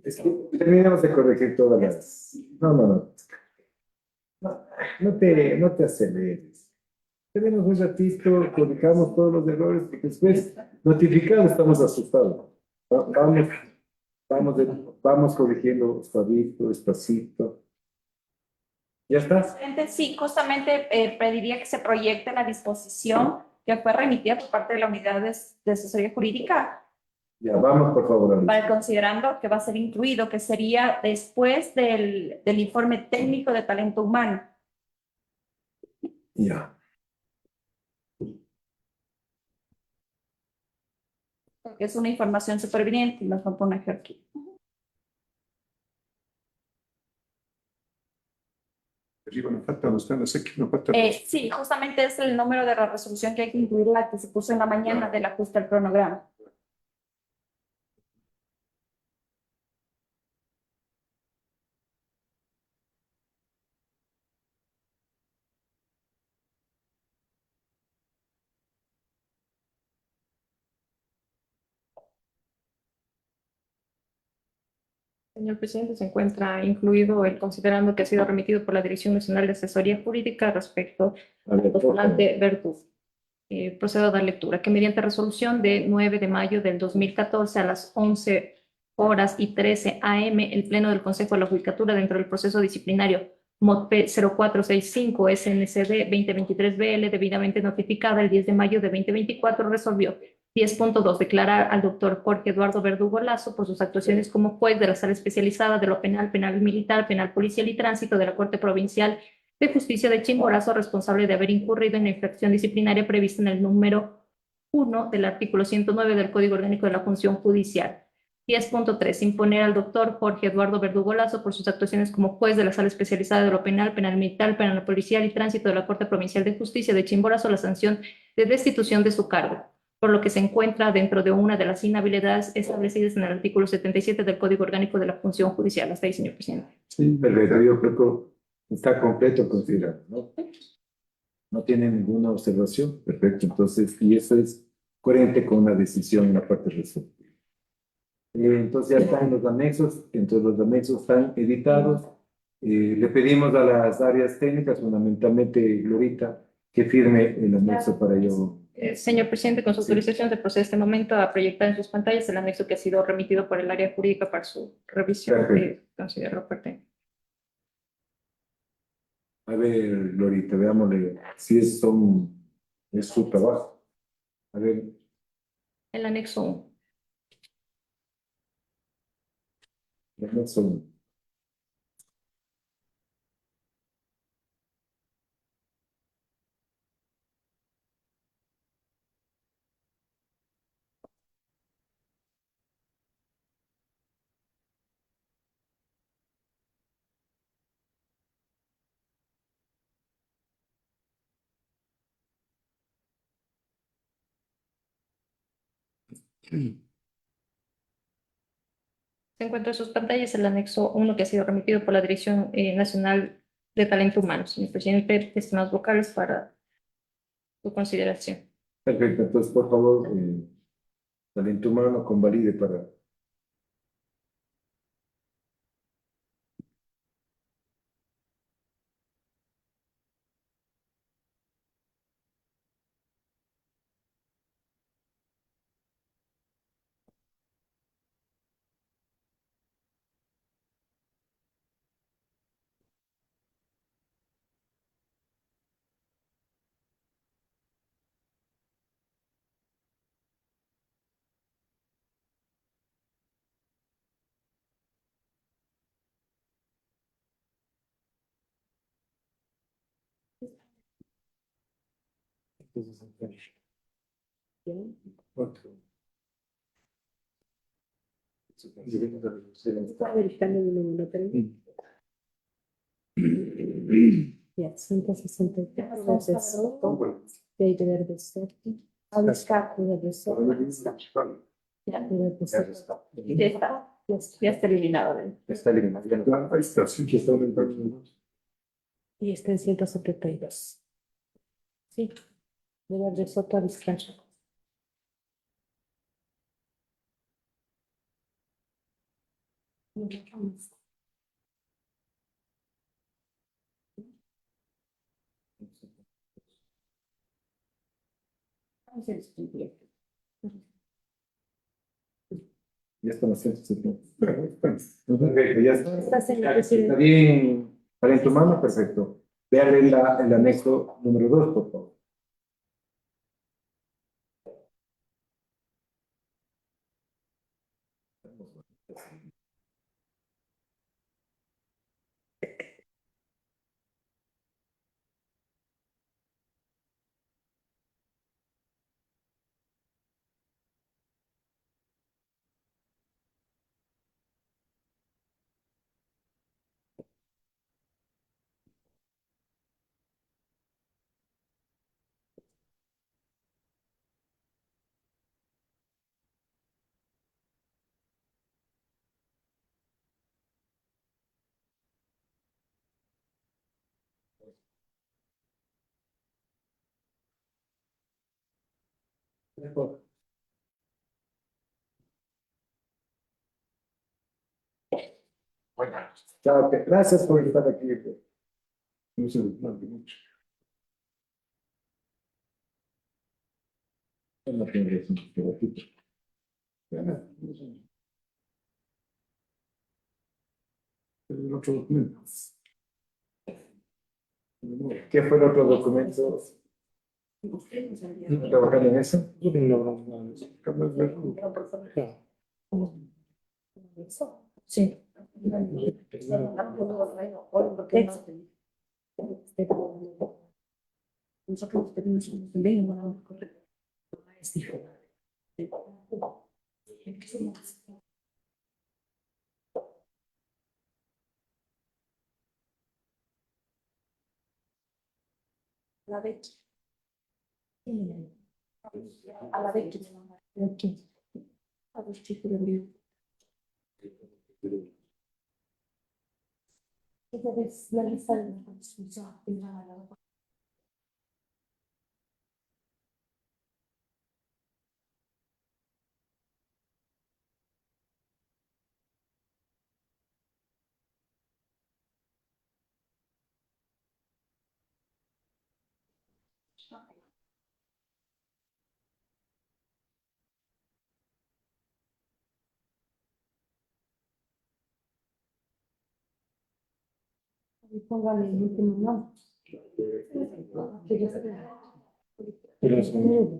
Es que terminamos de corregir todas las. No. No te aceleres. Tenemos un ratito, corrijamos todos los errores, porque después, notificados, estamos asustados. Vamos corrigiendo suavito, despacito. ¿Ya está? Presidente, sí, justamente pediría que se proyecte la disposición que fue remitida por parte de la unidad de asesoría jurídica Ya, vamos, por favor. Alicia. Para considerando que va a ser incluido, que sería después del informe técnico de talento humano. Ya. Que es una información superviviente y nos va a poner aquí. Arriba nos falta, no están, sé que nos falta. Sí, justamente es el número de la resolución que hay que incluir, la que se puso en la mañana del ajuste al cronograma. Señor presidente, se encuentra incluido el considerando que ha sido remitido por la Dirección Nacional de Asesoría Jurídica respecto A ver, al por favor. postulante Verdugo. Procedo a dar lectura. Que mediante resolución de 9 de mayo del 2014 a las 11 horas y 13 AM, el Pleno del Consejo de la Judicatura dentro del proceso disciplinario MODP 0465 SNCD 2023-BL, debidamente notificada el 10 de mayo de 2024, resolvió 10.2. Declarar al doctor Jorge Eduardo Verdugo Lazo por sus actuaciones como juez de la Sala Especializada de lo Penal, Penal Militar, Penal Policial y Tránsito de la Corte Provincial de Justicia de Chimborazo, responsable de haber incurrido en la infracción disciplinaria prevista en el número 1 del artículo 109 del Código Orgánico de la Función Judicial. 10.3. Imponer al doctor Jorge Eduardo Verdugo Lazo por sus actuaciones como juez de la Sala Especializada de lo Penal, Penal Militar, Penal Policial y Tránsito de la Corte Provincial de Justicia de Chimborazo la sanción de destitución de su cargo, por lo que se encuentra dentro de una de las inhabilidades establecidas en el artículo 77 del Código Orgánico de la Función Judicial. Hasta ahí, señor presidente. Sí, perfecto. Yo creo que está completo considerado, ¿no? No tiene ninguna observación. Perfecto. Entonces, y eso es coherente con la decisión en la parte resolutiva. Entonces ya están los anexos. Entonces los anexos están editados. Le pedimos a las áreas técnicas, fundamentalmente Glorita, que firme el anexo para ello. Señor presidente, con su autorización, se procede este momento a proyectar en sus pantallas el anexo que ha sido remitido por el área jurídica para su revisión. Perfecto. Considero pertinente. A ver, Glorita, veámosle si es su trabajo. A ver, El anexo 1. el anexo. Se encuentra en sus pantallas el anexo 1 que ha sido remitido por la Dirección Nacional de Talento Humano. Señor presidente, estimados vocales, para su consideración. Perfecto, entonces por favor, talento humano convalide para. Está verificando el número, pero ya, 163 veces. De ahí deber de ser. A buscar, deber de ser. Ya, deber de ser. Ya está. Ya está eliminado. Está eliminado. Ahí está, sí que está aumentando. Y está en 172. Sí, deber de Soto a Vizcaya. Ya están los 170. Perfecto, ya está. Está, señor Está presidente. bien, talento humano, perfecto. Véale el anexo número 2, por favor. Chao, gracias por estar aquí. No se desmande mucho. No tengo eso, pero aquí. El otro documento. ¿Qué fue el otro documento? ¿Trabajando en eso? Yo tengo una broma, nada más. Carlos Verdugo. Sí. Nosotros tenemos un convenio es diferente. La vez. A la vez. A los chicos de mío. Entonces, la lista de la construcción es la y póngale el último nombre. Que yo sé Pero es un-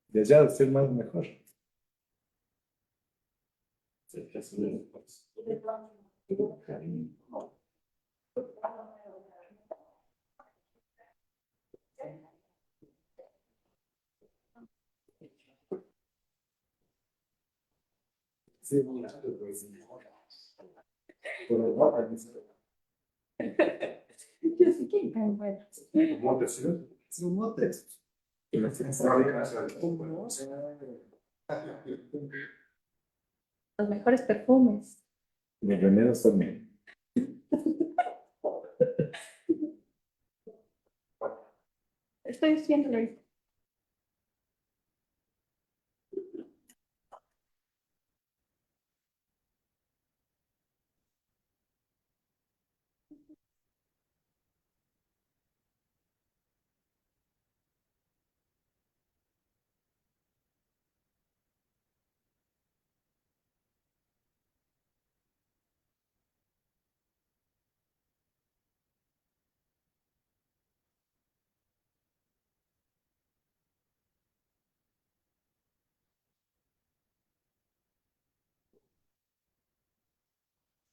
De allá de ser más mejor. Sí, pero Yo sé que bueno. Los mejores perfumes. los remeros también. Estoy haciéndolo ahorita.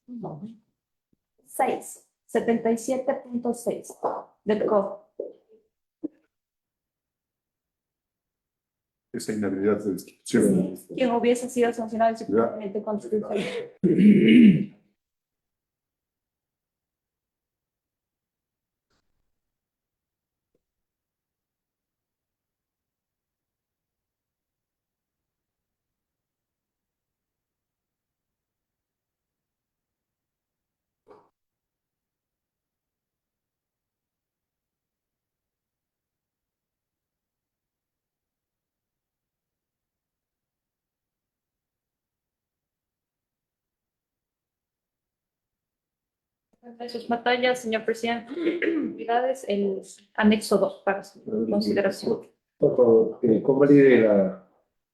No. 6, 77.6 del CO. Esa inhabilidad de descripción. Quien hubiese sido sancionado disciplinariamente constitucional. De sus batallas, señor presidente, unidades, el anexo 2 para su consideración. Por favor, convalide la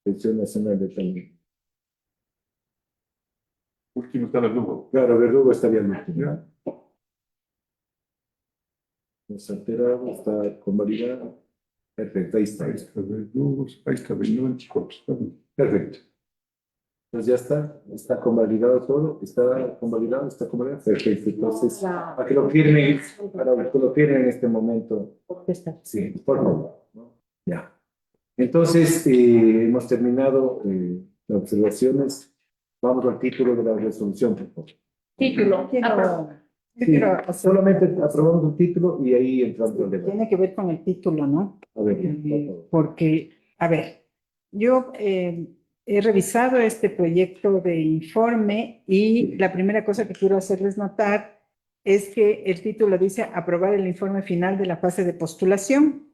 Dirección Nacional de Talento. Último está Verdugo. Claro, Verdugo estaría el último. ¿Ya? No se ha alterado, está convalidado. Perfecto, ahí está. Ahí está Verdugos, ahí está 2024. Está bien. Perfecto. Pues ya está convalidado todo, está convalidado. Perfecto, entonces, para que lo firmen, en este momento. Sí, por favor, ¿no? Ya. Entonces, hemos terminado las observaciones. Vamos al título de la resolución, por favor. Título. Yo Sí, quiero hacer- solamente aprobamos el título y ahí entramos al debate. Tiene que ver con el título, ¿no? A ver, por favor. Porque, a ver, yo he revisado este proyecto de informe y la primera cosa que quiero hacerles notar es que el título dice aprobar el informe final de la fase de postulación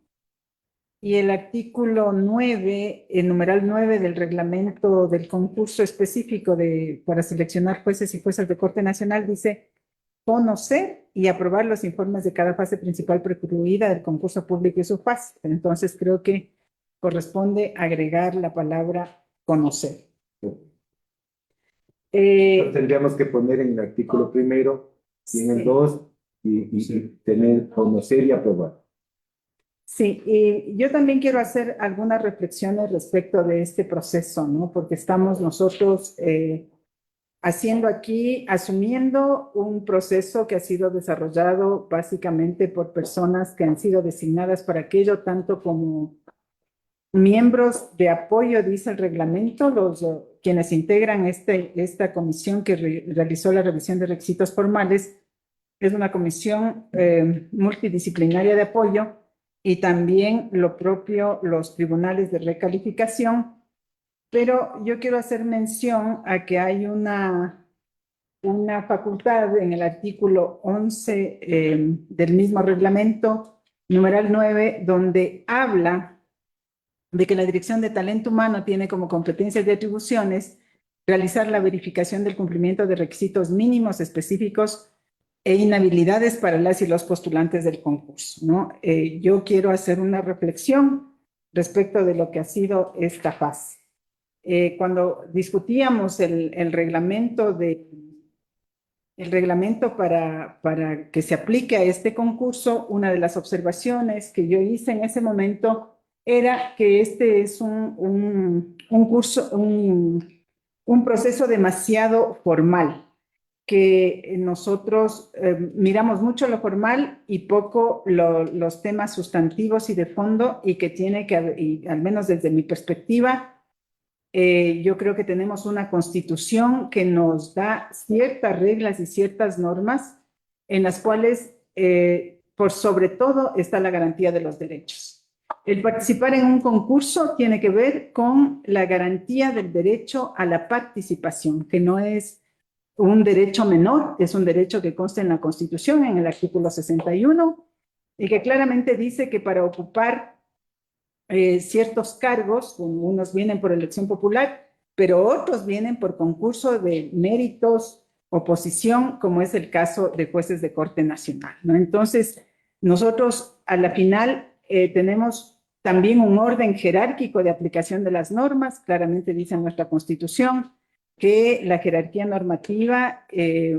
y el artículo 9, el numeral 9 del reglamento del concurso específico para seleccionar jueces y juezas de Corte Nacional dice conocer y aprobar los informes de cada fase principal precluida del concurso público y su fase. Entonces creo que corresponde agregar la palabra conocer. Tendríamos que poner en el artículo primero y en el Sí. 2 y tener conocer y aprobar. Sí, y yo también quiero hacer algunas reflexiones respecto de este proceso, ¿no? Porque estamos nosotros haciendo aquí, asumiendo un proceso que ha sido desarrollado básicamente por personas que han sido designadas para aquello, tanto como miembros de apoyo, dice el reglamento, quienes integran esta comisión que realizó la revisión de requisitos formales, es una comisión multidisciplinaria de apoyo y también lo propio los tribunales de recalificación. Pero yo quiero hacer mención a que hay una facultad en el artículo 11 del mismo reglamento, numeral 9, donde habla de que la Dirección de Talento Humano tiene como competencias y atribuciones realizar la verificación del cumplimiento de requisitos mínimos específicos e inhabilidades para las y los postulantes del concurso, ¿no? Yo quiero hacer una reflexión respecto de lo que ha sido esta fase. Cuando discutíamos el reglamento para que se aplique a este concurso, una de las observaciones que yo hice en ese momento era que este es un proceso demasiado formal, que nosotros miramos mucho lo formal y poco los temas sustantivos y de fondo, y que tiene que, y al menos desde mi perspectiva, yo creo que tenemos una constitución que nos da ciertas reglas y ciertas normas en las cuales, por sobre todo, está la garantía de los derechos. El participar en un concurso tiene que ver con la garantía del derecho a la participación, que no es un derecho menor, es un derecho que consta en la Constitución, en el artículo 61, y que claramente dice que para ocupar ciertos cargos, unos vienen por elección popular, pero otros vienen por concurso de méritos, oposición, como es el caso de jueces de Corte Nacional, ¿no? Entonces, nosotros a la final tenemos también un orden jerárquico de aplicación de las normas, claramente dice nuestra Constitución que la jerarquía normativa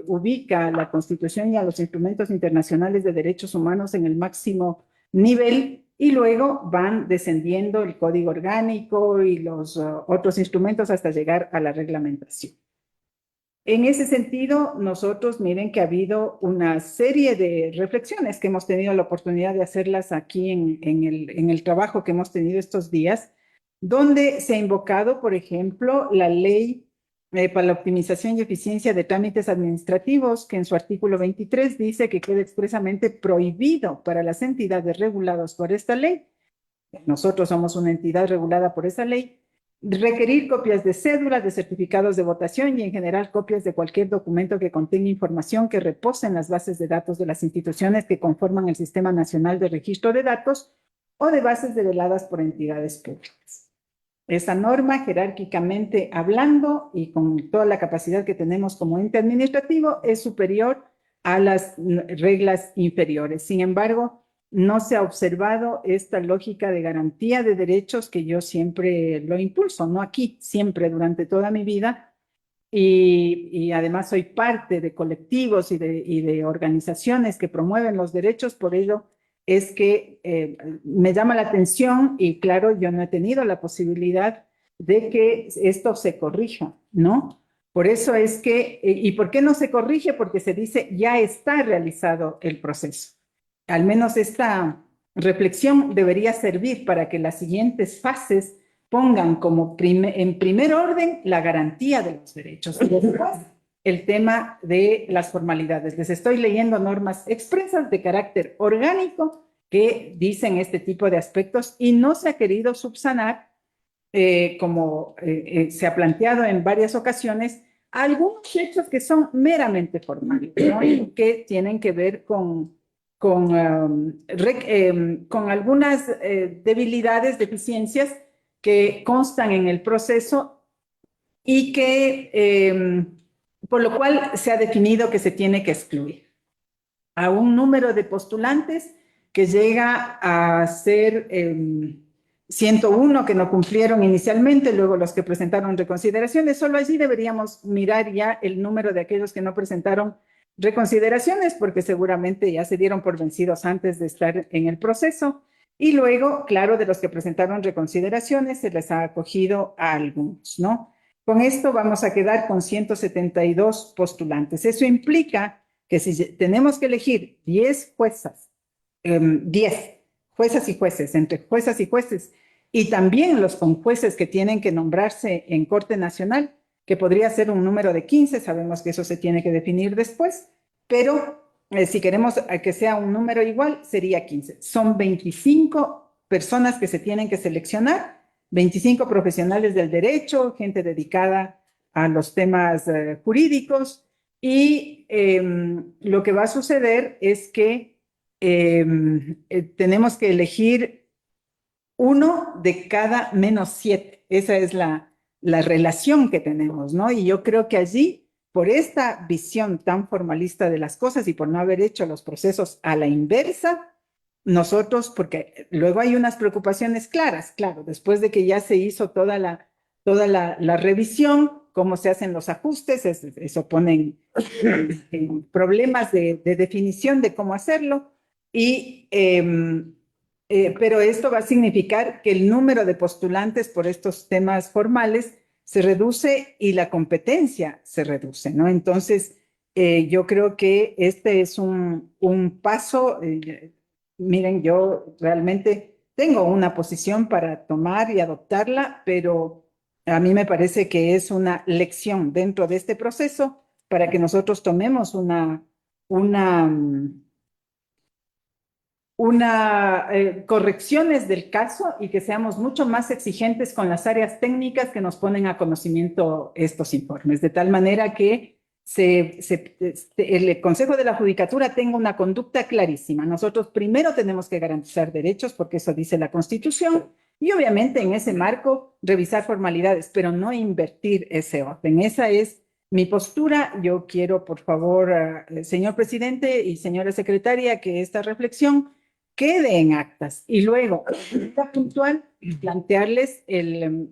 ubica a la Constitución y a los instrumentos internacionales de derechos humanos en el máximo nivel, y luego van descendiendo el código orgánico y los otros instrumentos hasta llegar a la reglamentación. En ese sentido, nosotros miren que ha habido una serie de reflexiones que hemos tenido la oportunidad de hacerlas aquí en el trabajo que hemos tenido estos días, donde se ha invocado, por ejemplo, la ley para la optimización y eficiencia de trámites administrativos, que en su artículo 23 dice que queda expresamente prohibido para las entidades reguladas por esta ley, nosotros somos una entidad regulada por esa ley, requerir copias de cédulas, de certificados de votación y en general copias de cualquier documento que contenga información que repose en las bases de datos de las instituciones que conforman el Sistema Nacional de Registro de Datos o de bases develadas por entidades públicas. Esa norma, jerárquicamente hablando y con toda la capacidad que tenemos como ente administrativo, es superior a las reglas inferiores. Sin embargo, no se ha observado esta lógica de garantía de derechos que yo siempre lo impulso, no aquí, siempre durante toda mi vida, y además soy parte de colectivos y de organizaciones que promueven los derechos, por ello es que me llama la atención y claro, yo no he tenido la posibilidad de que esto se corrija, ¿no? Por eso es que, ¿y por qué no se corrige? Porque se dice ya está realizado el proceso. Al menos esta reflexión debería servir para que las siguientes fases pongan como en primer orden la garantía de los derechos y después el tema de las formalidades. Les estoy leyendo normas expresas de carácter orgánico que dicen este tipo de aspectos y no se ha querido subsanar, como se ha planteado en varias ocasiones, algunos hechos que son meramente formales, ¿no? Y que tienen que ver con algunas debilidades, deficiencias que constan en el proceso y que, por lo cual se ha definido que se tiene que excluir a un número de postulantes que llega a ser 101 que no cumplieron inicialmente, luego los que presentaron reconsideraciones. Solo allí deberíamos mirar ya el número de aquellos que no presentaron reconsideraciones, porque seguramente ya se dieron por vencidos antes de estar en el proceso. Y luego, claro, de los que presentaron reconsideraciones, se les ha acogido a algunos, ¿no? Con esto vamos a quedar con 172 postulantes. Eso implica que si tenemos que elegir 10 juezas, 10 juezas y jueces, entre juezas y jueces, y también los conjueces que tienen que nombrarse en Corte Nacional, que podría ser un número de 15, sabemos que eso se tiene que definir después, pero si queremos que sea un número igual, sería 15. Son 25 personas que se tienen que seleccionar, 25 profesionales del derecho, gente dedicada a los temas jurídicos, y lo que va a suceder es que tenemos que elegir uno de cada menos 7. Esa es la relación que tenemos, ¿no? Y yo creo que allí, por esta visión tan formalista de las cosas y por no haber hecho los procesos a la inversa, nosotros, porque luego hay unas preocupaciones claras, claro, después de que ya se hizo toda la revisión, cómo se hacen los ajustes, eso pone en problemas de definición de cómo hacerlo, y pero esto va a significar que el número de postulantes por estos temas formales se reduce y la competencia se reduce, ¿no? Entonces, yo creo que este es un paso. Miren, yo realmente tengo una posición para tomar y adoptarla, pero a mí me parece que es una lección dentro de este proceso para que nosotros tomemos correcciones del caso y que seamos mucho más exigentes con las áreas técnicas que nos ponen a conocimiento estos informes, de tal manera que el Consejo de la Judicatura tenga una conducta clarísima. Nosotros primero tenemos que garantizar derechos, porque eso dice la Constitución, y obviamente en ese marco revisar formalidades, pero no invertir ese orden. Esa es mi postura. Yo quiero, por favor, señor presidente y señora secretaria, que esta reflexión quede en actas. Y luego, puntual, plantearles el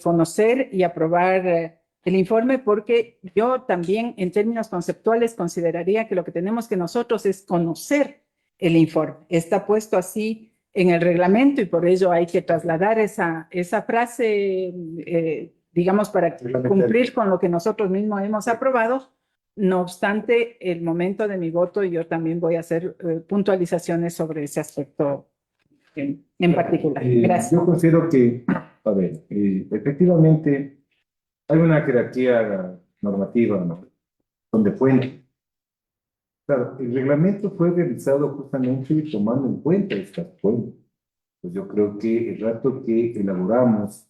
conocer y aprobar el informe, porque yo también, en términos conceptuales, consideraría que lo que tenemos que nosotros es conocer el informe. Está puesto así en el reglamento y por ello hay que trasladar esa frase, digamos, para cumplir con lo que nosotros mismos hemos aprobado. No obstante, el momento de mi voto, yo también voy a hacer puntualizaciones sobre ese aspecto en particular. Gracias. Yo considero que, a ver, efectivamente, hay una jerarquía normativa, ¿no? Donde fuente. Claro, el reglamento fue realizado justamente tomando en cuenta estas fuentes. Pues yo creo que el rato que elaboramos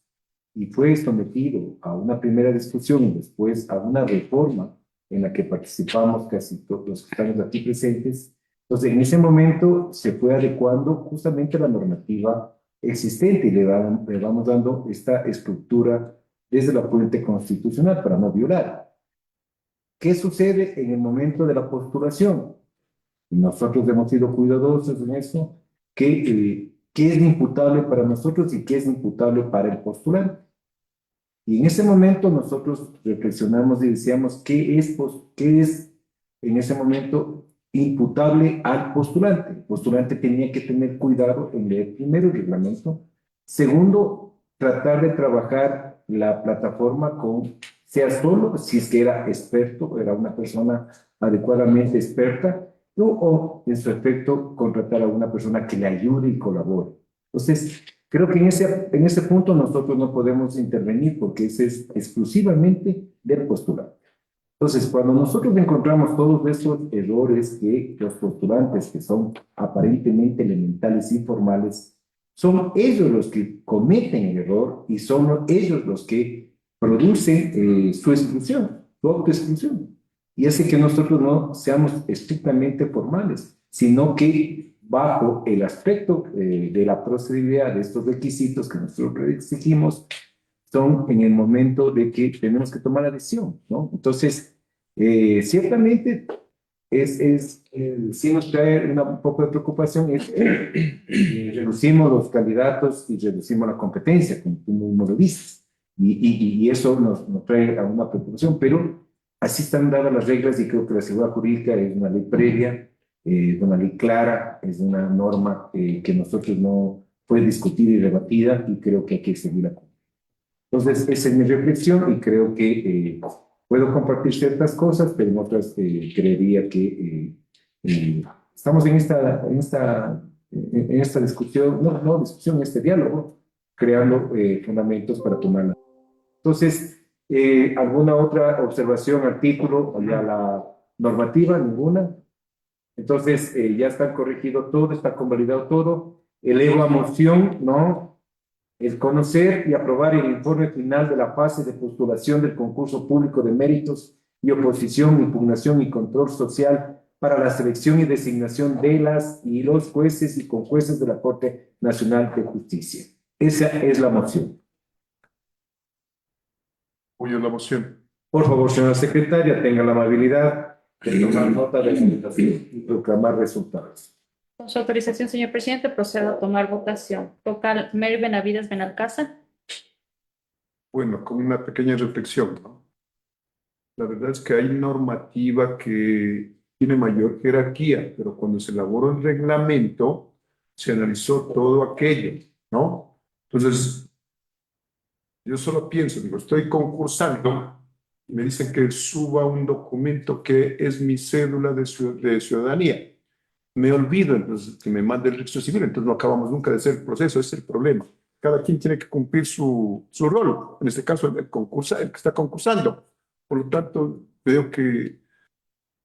y fue sometido a una primera discusión y después a una reforma en la que participamos casi todos los que estamos aquí presentes, entonces en ese momento se fue adecuando justamente la normativa existente y le vamos dando esta estructura desde la fuente constitucional para no violar. ¿Qué sucede en el momento de la postulación? Nosotros hemos sido cuidadosos en eso, qué es imputable para nosotros y qué es imputable para el postulante. Y en ese momento nosotros reflexionamos y decíamos qué es en ese momento imputable al postulante. El postulante tenía que tener cuidado en leer primero el reglamento. Segundo, tratar de trabajar la plataforma con, sea solo si es que era experto, era una persona adecuadamente experta, o en su efecto contratar a una persona que le ayude y colabore. Entonces, creo que en ese punto nosotros no podemos intervenir porque ese es exclusivamente del postulante. Entonces, cuando nosotros encontramos todos esos errores que los postulantes, que son aparentemente elementales y formales, son ellos los que cometen el error y son ellos los que producen su exclusión, su autoexclusión. Y hace que nosotros no seamos estrictamente formales, sino que bajo el aspecto de la procedibilidad de estos requisitos que nosotros exigimos, son en el momento de que tenemos que tomar la decisión, ¿no? Entonces, ciertamente, sí nos trae un poco de preocupación, reducimos los candidatos y reducimos la competencia, como tú mismo lo dices, y eso nos trae a una preocupación, pero así están dadas las reglas y creo que la seguridad jurídica es una ley previa, es una ley clara, es una norma que nosotros no puede discutir y debatida y creo que hay que seguirla. Entonces, esa es mi reflexión y creo que puedo compartir ciertas cosas, pero en otras creería que estamos en esta discusión, no discusión, en este diálogo, creando fundamentos para tomarla. Entonces, ¿alguna otra observación, artículo, o ya la normativa? Ninguna. Entonces, ya está corregido todo, está convalidado todo. Elevo a moción, ¿no? El conocer y aprobar el informe final de la fase de postulación del concurso público de méritos y oposición, impugnación y control social para la selección y designación de las y los jueces y conjueces de la Corte Nacional de Justicia. Esa es la moción. Apoyo la moción. Por favor, señora secretaria, tenga la amabilidad de tomar nota de la votación y proclamar resultados. Con su autorización, señor presidente, procedo a tomar votación. Vocal Mary Benavides Benalcázar. Bueno, con una pequeña reflexión, ¿no? La verdad es que hay normativa que tiene mayor jerarquía, pero cuando se elaboró el reglamento, se analizó todo aquello, ¿no? Entonces, yo solo pienso, digo, estoy concursando y me dicen que suba un documento que es mi cédula de ciudadanía. Me olvido entonces que me mande el registro civil, entonces no acabamos nunca de hacer el proceso, ese es el problema. Cada quien tiene que cumplir su rol, en este caso el que está concursando. Por lo tanto, veo que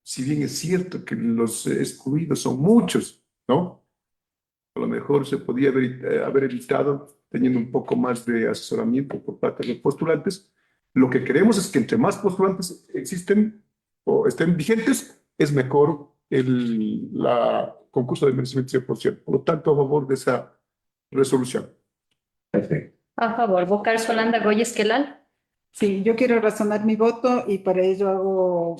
si bien es cierto que los excluidos son muchos, ¿no? A lo mejor se podía haber evitado teniendo un poco más de asesoramiento por parte de los postulantes. Lo que queremos es que entre más postulantes existen o estén vigentes, es mejor la concurso de merecimiento 100%. Por lo tanto, a favor de esa resolución. Perfecto. A favor. Vocal Solanda Goyes Quelal. Sí, yo quiero razonar mi voto y para ello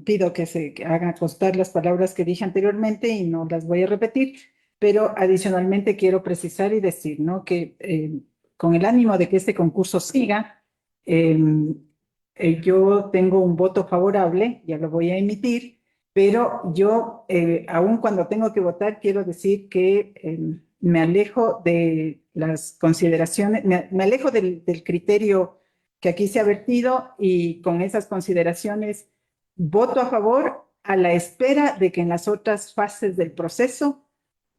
pido que se hagan constar las palabras que dije anteriormente y no las voy a repetir, pero adicionalmente quiero precisar y decir, ¿no? Que con el ánimo de que este concurso siga, yo tengo un voto favorable, ya lo voy a emitir, pero yo, aun cuando tengo que votar, quiero decir que me alejo de las consideraciones, me alejo del criterio que aquí se ha vertido y con esas consideraciones voto a favor a la espera de que en las otras fases del proceso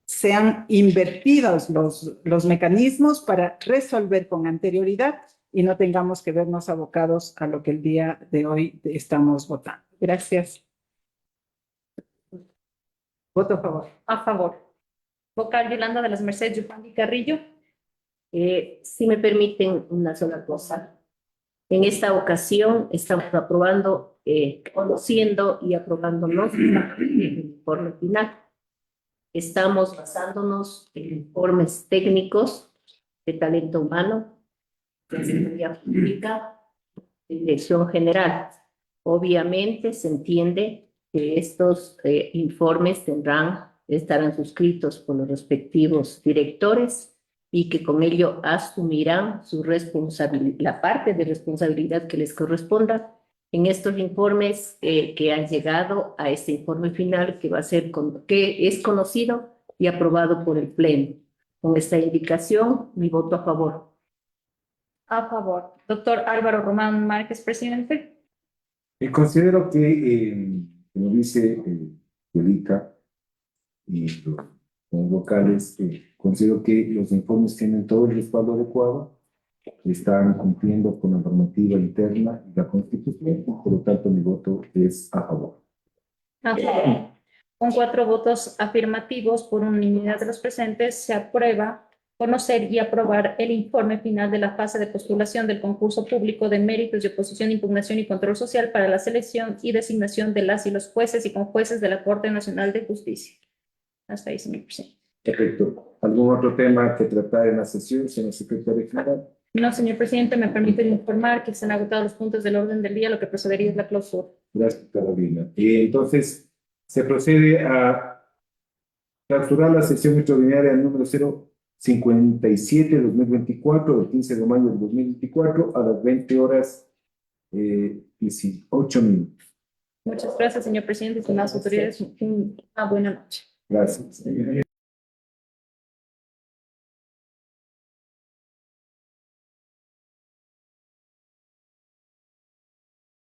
sean invertidos los mecanismos para resolver con anterioridad y no tengamos que vernos abocados a lo que el día de hoy estamos votando. Gracias. Voto a favor. A favor. Vocal Yolanda de las Mercedes Yupandi Carrillo. Si me permiten una sola cosa. En esta ocasión estamos aprobando, conociendo y aprobándonos el informe final. Estamos basándonos en informes técnicos de talento humano, de seguridad pública, de dirección general. Obviamente se entiende que estos informes estarán suscritos por los respectivos directores y que con ello asumirán su responsabilidad, la parte de responsabilidad que les corresponda en estos informes que han llegado a este informe final que va a ser que es conocido y aprobado por el Pleno. Con esta indicación, mi voto a favor. A favor. Doctor Álvaro Román Márquez, presidente. Considero que, como dice Yolika y los vocales, considero que los informes tienen todo el respaldo adecuado, están cumpliendo con la normativa interna y la Constitución, por lo tanto mi voto es a favor. A favor. Con 4 votos afirmativos por unanimidad de los presentes, se aprueba conocer y aprobar el informe final de la fase de postulación del concurso público de méritos de oposición, impugnación y control social para la selección y designación de las y los jueces y conjueces de la Corte Nacional de Justicia. Hasta ahí, señor presidente. Perfecto. ¿Algún otro tema que tratar en la sesión, señor secretario general? No, señor presidente, me permiten informar que se han agotado los puntos del orden del día, lo que procedería es la clausura. Gracias, Carolina. Entonces, se procede a clausurar la sesión extraordinaria número 057-2024, del 15 de mayo del 2024, a las 20 horas 18 minutos. Muchas gracias, señor presidente, estimadas autoridades. Una buena noche. Gracias.